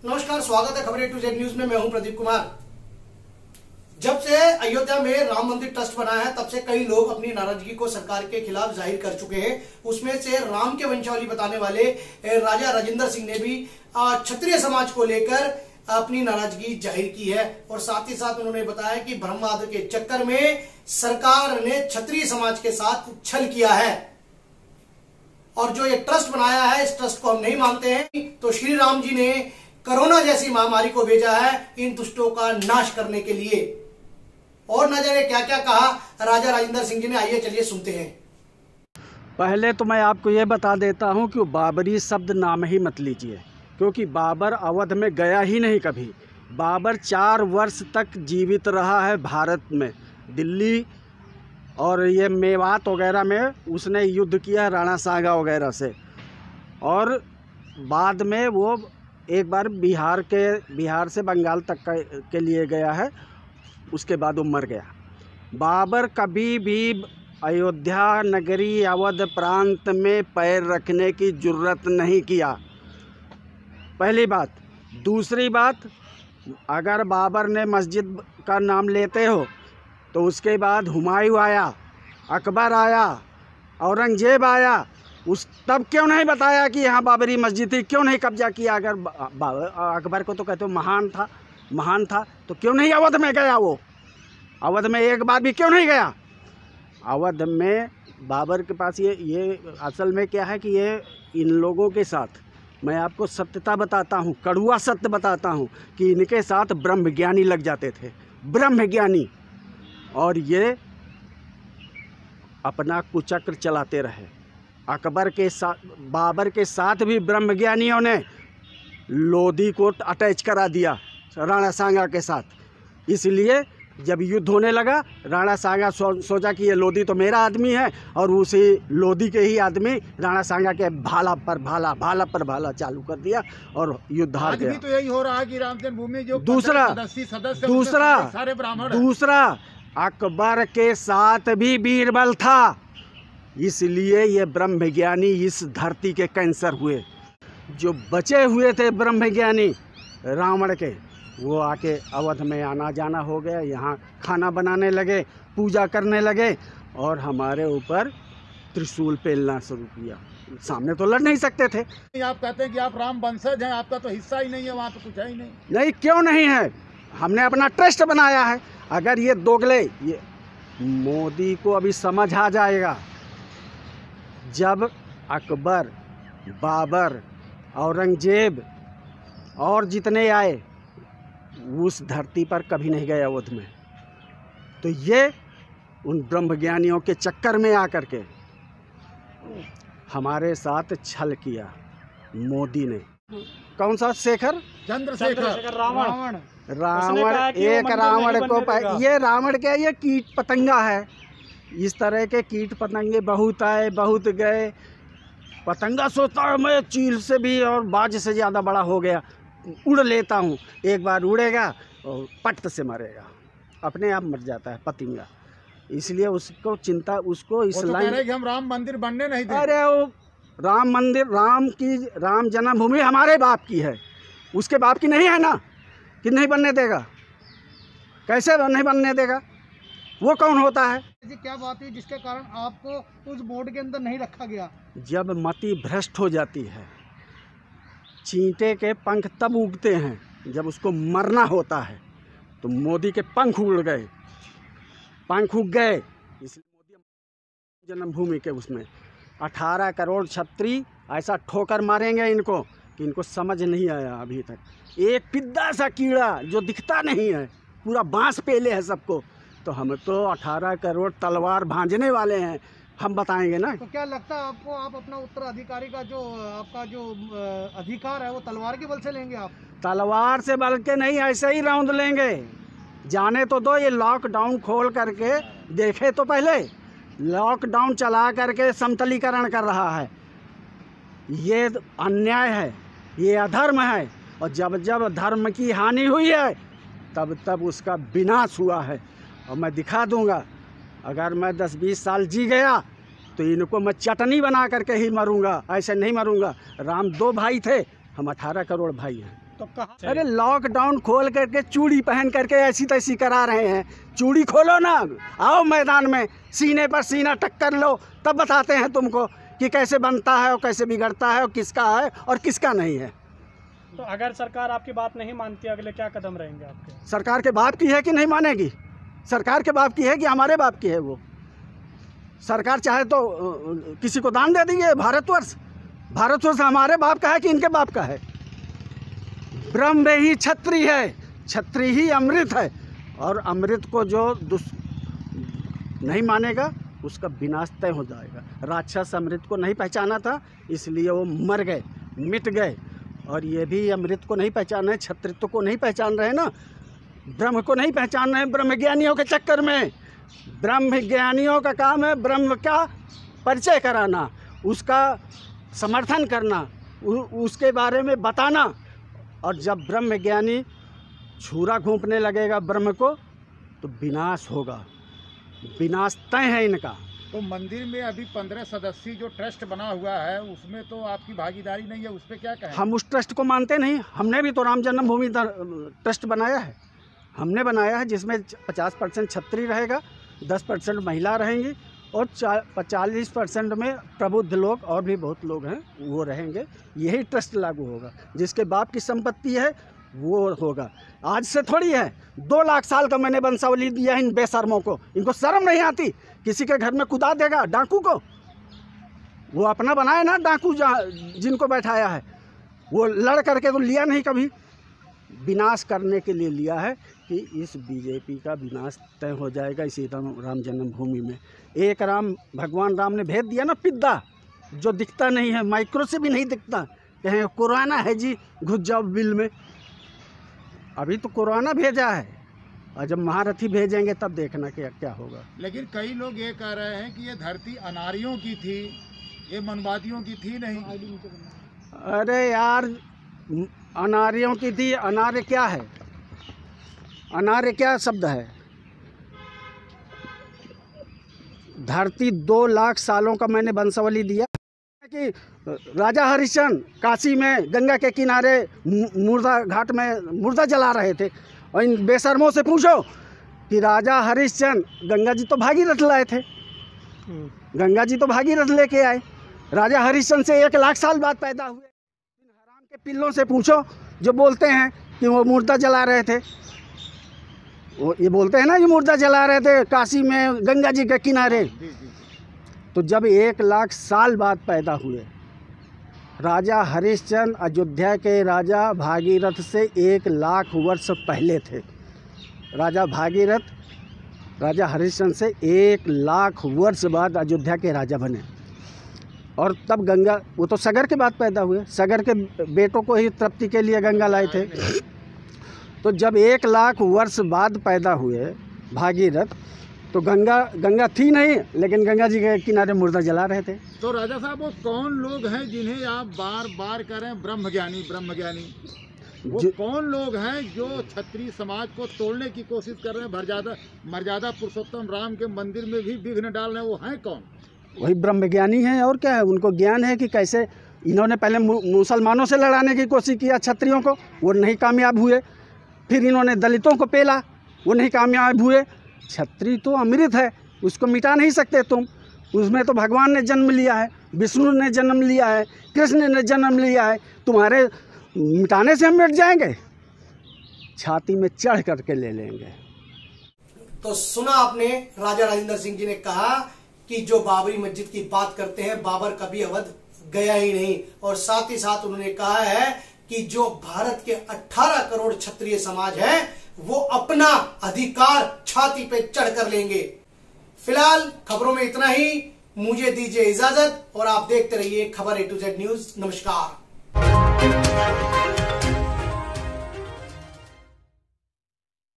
नमस्कार, स्वागत है खबर A to Z न्यूज में। मैं हूं प्रदीप कुमार। जब से अयोध्या में राम मंदिर ट्रस्ट बना है तब से कई लोग अपनी नाराजगी को सरकार के खिलाफ जाहिर कर चुके हैं। उसमें से राम के वंशावली बताने वाले राजा राजेंद्र सिंह ने भी क्षत्रिय समाज को लेकर अपनी नाराजगी जाहिर की है और साथ ही साथ उन्होंने बताया कि ब्रह्मवाद के चक्कर में सरकार ने क्षत्रिय समाज के साथ छल किया है और जो ये ट्रस्ट बनाया है इस ट्रस्ट को हम नहीं मानते हैं। तो श्री राम जी ने कोरोना जैसी महामारी को भेजा है इन दुष्टों का नाश करने के लिए। और न जाने क्या क्या कहा राजा राजेंद्र सिंह जी ने, आइए चलिए सुनते हैं। पहले तो मैं आपको ये बता देता हूँ कि बाबरी शब्द नाम ही मत लीजिए, क्योंकि बाबर अवध में गया ही नहीं कभी। बाबर 4 वर्ष तक जीवित रहा है भारत में, दिल्ली और ये मेवात वगैरह में उसने युद्ध किया राणा सांगा वगैरह से, और बाद में वो एक बार बिहार से बंगाल तक के लिए गया है, उसके बाद वो मर गया। बाबर कभी भी अयोध्या नगरी अवध प्रांत में पैर रखने की जुर्रत नहीं किया, पहली बात। दूसरी बात, अगर बाबर ने मस्जिद का नाम लेते हो तो उसके बाद हुमायूं आया, अकबर आया, औरंगजेब आया, तब क्यों नहीं बताया कि यहाँ बाबरी मस्जिद थी, क्यों नहीं कब्जा किया? अगर अकबर को तो कहते हो महान था तो क्यों नहीं अवध में गया? वो अवध में एक बार भी क्यों नहीं गया? अवध में बाबर के पास ये असल में क्या है कि ये इन लोगों के साथ, मैं आपको सत्यता बताता हूँ, कड़वा सत्य बताता हूँ कि इनके साथ ब्रह्मज्ञानी लग जाते थे, ब्रह्मज्ञानी, और ये अपना कुचक्र चलाते रहे। अकबर के साथ, बाबर के साथ भी ब्रह्मज्ञानियों ने लोधी को अटैच करा दिया राणा सांगा के साथ। इसलिए जब युद्ध होने लगा, राणा सांगा सोचा कि ये लोधी तो मेरा आदमी है, और उसी लोधी के ही आदमी राणा सांगा के भाला पर भाला चालू कर दिया और युद्ध हार गया। तो यही हो रहा है कि राम जन्मभूमि जो दूसरा अकबर के साथ भी बीरबल था, इसलिए ये ब्रह्मज्ञानी इस धरती के कैंसर हुए। जो बचे हुए थे ब्रह्मज्ञानी रावण के, वो आके अवध में आना जाना हो गया, यहाँ खाना बनाने लगे, पूजा करने लगे और हमारे ऊपर त्रिशूल पेलना शुरू किया। सामने तो लड़ नहीं सकते थे। आप कहते हैं कि आप राम वंशज हैं, आपका तो हिस्सा ही नहीं है, वहाँ तो कुछ है ही नहीं। नहीं, क्यों नहीं है? हमने अपना ट्रस्ट बनाया है। अगर ये दोगले, ये मोदी को अभी समझ आ जाएगा, जब अकबर, बाबर, औरंगजेब और जितने आए उस धरती पर कभी नहीं गए अवध में, तो ये उन ब्रह्मज्ञानियों के चक्कर में आकर के हमारे साथ छल किया मोदी ने। कौन सा चंद्रशेखर रावण एक रावण को, ये रावण क्या, ये कीट पतंगा है। इस तरह के कीट पतंगे बहुत आए बहुत गए। पतंगा सोचता है मैं चील से भी और बाज से ज़्यादा बड़ा हो गया, उड़ लेता हूँ। एक बार उड़ेगा और पट से मरेगा, अपने आप मर जाता है पतंगा। इसलिए उसको चिंता, उसको इस लाइन कि हम राम मंदिर बनने नहीं देंगे। अरे वो राम मंदिर, राम जन्मभूमि हमारे बाप की है, उसके बाप की नहीं है ना, कि नहीं बनने देगा? कैसे नहीं बनने देगा? वो कौन होता है? क्या बात है जिसके कारण आपको उस बोर्ड के अंदर नहीं रखा गया? जब मति भ्रष्ट हो जाती है, चींटे के पंख तब उगते हैं जब उसको मरना होता है। तो मोदी के पंख उड़ गए, पंख उग गए, इसलिए मोदी जन्मभूमि के उसमें 18 करोड़ क्षत्रिय ऐसा ठोकर मारेंगे इनको कि इनको समझ नहीं आया अभी तक। एक पिद्दा सा कीड़ा जो दिखता नहीं है, पूरा बांस पेले है सबको। तो हम तो 18 करोड़ तलवार भांजने वाले हैं, हम बताएंगे ना। तो क्या लगता है आपको, आप अपना उत्तराधिकारी का जो आपका जो अधिकार है वो तलवार के बल से लेंगे? आप तलवार से बल के नहीं, ऐसे ही रौंद लेंगे। जाने तो दो, ये लॉकडाउन खोल करके देखे तो पहले। लॉकडाउन चला करके समतलीकरण कर रहा है, ये अन्याय है, ये अधर्म है। और जब जब धर्म की हानि हुई है तब तब उसका विनाश हुआ है। और मैं दिखा दूंगा, अगर मैं 10-20 साल जी गया तो इनको मैं चटनी बना करके ही मरूंगा, ऐसे नहीं मरूंगा। राम 2 भाई थे, हम 18 करोड़ भाई हैं। तो कहाँ? अरे लॉकडाउन खोल करके चूड़ी पहन करके ऐसी तैसी करा रहे हैं। चूड़ी खोलो ना, आओ मैदान में, सीने पर सीना टक्कर लो, तब बताते हैं तुमको कि कैसे बनता है और कैसे बिगड़ता है और किसका है और किसका नहीं है। तो अगर सरकार आपकी बात नहीं मानती, अगले क्या कदम रहेंगे आपके? सरकार के बाप की है कि नहीं मानेगी? सरकार के बाप की है कि हमारे बाप की है? वो सरकार चाहे तो किसी को दान दे देंगे। भारतवर्ष हमारे बाप का है कि इनके बाप का है? ब्रह्म ही छत्री है, छत्री ही अमृत है, और अमृत को जो नहीं मानेगा उसका विनाश तय हो जाएगा। राक्षस अमृत को नहीं पहचाना था, इसलिए वो मर गए, मिट गए, और ये भी अमृत को नहीं पहचान रहे, छत्रित्व को नहीं पहचान रहे ना, ब्रह्म को नहीं पहचान रहे। ब्रह्म ज्ञानियों के चक्कर में, ब्रह्म ज्ञानियों का काम है ब्रह्म का परिचय कराना, उसका समर्थन करना, उसके बारे में बताना। और जब ब्रह्म ज्ञानी छुरा घोंपने लगेगा ब्रह्म को, तो विनाश होगा, विनाश तय है इनका। तो मंदिर में अभी 15 सदस्यीय जो ट्रस्ट बना हुआ है, उसमें तो आपकी भागीदारी नहीं है, उस पर क्या कहें? हम उस ट्रस्ट को मानते नहीं। हमने भी तो राम जन्मभूमि ट्रस्ट बनाया है, हमने बनाया है, जिसमें 50% छत्री रहेगा, 10% महिला रहेंगी, और 40% में प्रबुद्ध लोग और भी बहुत लोग हैं वो रहेंगे। यही ट्रस्ट लागू होगा। जिसके बाप की संपत्ति है वो होगा। आज से थोड़ी है, 2 लाख साल का मैंने वंशावली दिया है इन बेशर्मों को। इनको शर्म नहीं आती? किसी के घर में कुदा देगा डाकू को? वो अपना बनाए ना डाकू, जिनको बैठाया है वो लड़ करके तो लिया नहीं कभी। विनाश करने के लिए लिया है कि इस बीजेपी का विनाश तय हो जाएगा इसी राम जन्मभूमि में। एक राम, भगवान राम ने भेज दिया ना पिद्दा, जो दिखता नहीं है, माइक्रो से भी नहीं दिखता। कहें कोरोना है जी, घुस जाओ बिल में। अभी तो कोरोना भेजा है, और जब महारथी भेजेंगे तब देखना क्या होगा। लेकिन कई लोग ये कह रहे हैं कि ये धरती अनारियों की थी, ये मनवादियों की थी नहीं। अरे यार, अनार्यों की थी। अनार्य क्या है? अनार्य क्या शब्द है? धरती 2 लाख सालों का मैंने वंशावली दिया कि राजा हरिश्चंद्र काशी में गंगा के किनारे मुर्दा घाट में मुर्दा जला रहे थे। और इन बेशर्मों से पूछो कि राजा हरिश्चंद्र, गंगा जी तो भागीरथ लाए थे, गंगा जी तो भागीरथ लेके आए। राजा हरिश्चंद्र से 1 लाख साल बाद पैदा हुए। इन हराम के पिल्लों से पूछो जो बोलते हैं कि वो मुर्दा जला रहे थे। वो ये बोलते हैं ना, ये मुर्दा जला रहे थे काशी में गंगा जी के किनारे। तो जब 1 लाख साल बाद पैदा हुए, राजा हरिश्चंद्र अयोध्या के राजा भागीरथ से 1 लाख वर्ष पहले थे। राजा भागीरथ राजा हरिश्चंद्र से 1 लाख वर्ष बाद अयोध्या के राजा बने। और तब गंगा, वो तो सगर के बाद पैदा हुए, सगर के बेटों को ही तृप्ति के लिए गंगा लाए थे। तो जब 1 लाख वर्ष बाद पैदा हुए भागीरथ, तो गंगा थी नहीं, लेकिन गंगा जी के किनारे मुर्दा जला रहे थे। तो राजा साहब, वो कौन लोग हैं जिन्हें आप बार बार कह रहे हैं ब्रह्मज्ञानी? वो कौन लोग हैं जो क्षत्रिय समाज को तोड़ने की कोशिश कर रहे हैं? मर्यादा पुरुषोत्तम राम के मंदिर में भी विघ्न डाल रहे हैं, वो हैं कौन? वही ब्रह्मज्ञानी हैं, और क्या है। उनको ज्ञान है कि कैसे इन्होंने पहले मुसलमानों से लड़ाने की कोशिश किया क्षत्रियों को, वो नहीं कामयाब हुए। फिर इन्होंने दलितों को पेला, वो नहीं कामयाब हुए। क्षत्रिय तो अमृत है, उसको मिटा नहीं सकते तुम। उसमें तो भगवान ने जन्म लिया है, विष्णु ने जन्म लिया है, कृष्ण ने जन्म लिया है। तुम्हारे मिटाने से हम मिट जाएंगे? छाती में चढ़ करके ले लेंगे। तो सुना आपने, राजा राजेंद्र सिंह जी ने कहा कि जो बाबरी मस्जिद की बात करते हैं, बाबर कभी अवध गया ही नहीं। और साथ ही साथ उन्होंने कहा है कि जो भारत के 18 करोड़ क्षत्रिय समाज है, वो अपना अधिकार छाती पे चढ़ कर लेंगे। फिलहाल खबरों में इतना ही, मुझे दीजिए इजाजत और आप देखते रहिए खबर A to Z न्यूज। नमस्कार।